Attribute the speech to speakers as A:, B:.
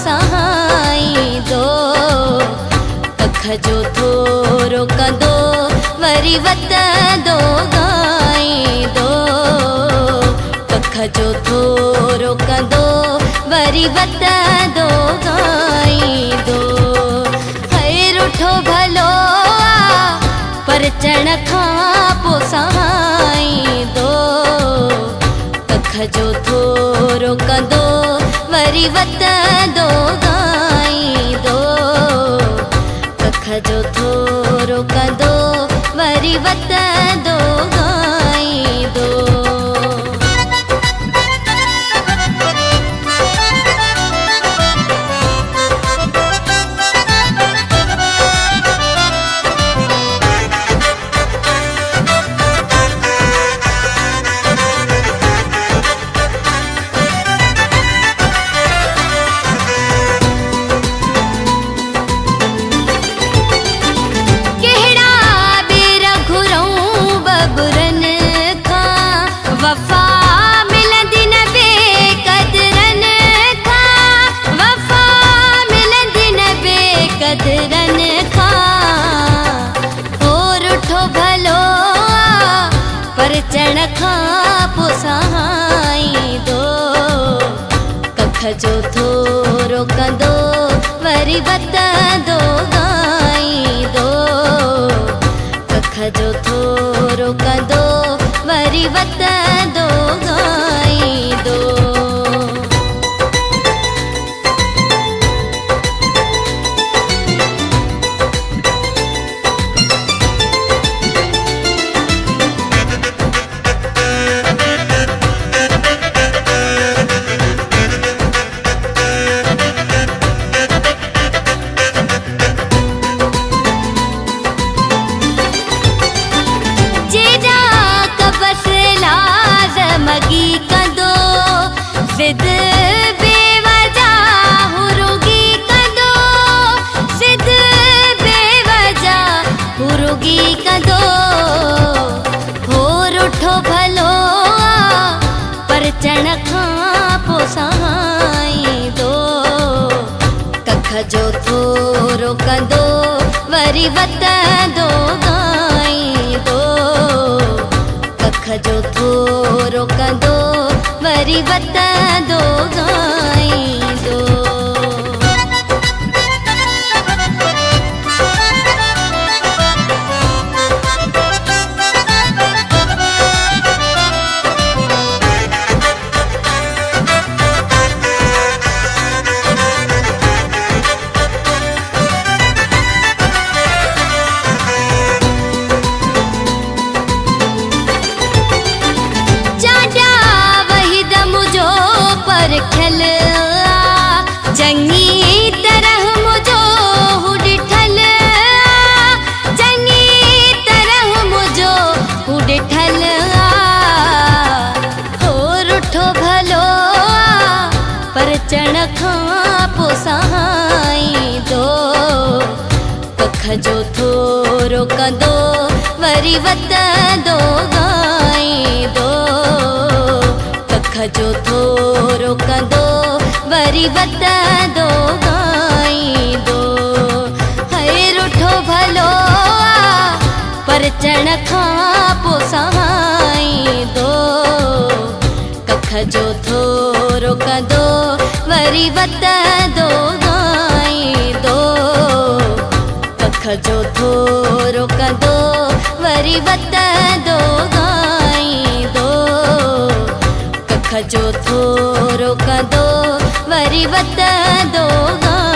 A: पोसाई दो, कख जो थोरो कंदो वरी वत दो गाई दो, कख जो थोरो कंदो वरी वत दो गाई दो। है रुठो भलो पर चण खां पोसाई दो, कख जो थोरो कंदो वरी वत दो गाई दो, कख जो थोरो कंदो वरी वत दो गाई दो। वफा मिलंदी न बेक़दरन खां, वफा मिलंदी न बेक़दरन खां। हो रुठो भलो पर चण खां पोसाई दो, कख जो थोरो कंदो वरी वत दो गाई दो, कख जो थोरो कंदो वरी वत दो गाई दो। मगी कंदो ज़िद बेवजह हुरुगी कंदो, ज़िद बेवजह हुरुगी कंदो। हो रुठो भलो पर चण खां पोसाई दो, कख जो थोरो कंदो वरी वत दो गाई दो, कख जो थोरो कंदो वरी वत दो गाई दो। खल चंगी तरह मुझो हुडिठल, चंगी तरह मुझो हुडिठल। हो रुठो भलो पर चण खां पोसाई दो, कख जो थोरो कंदो वरी वत दो गाई दो, कख जो थोरो कंदो वरी वत दो गाई दो। है रुठो भलो पर चण खां पोसाई दो, कख जो थोरो कंदो वरी वत दो गाई दो, कख जो थोरो कंदो वरी वत दो गाई दो, कख जो थोरो कंदो वरी वत दो गाई दो।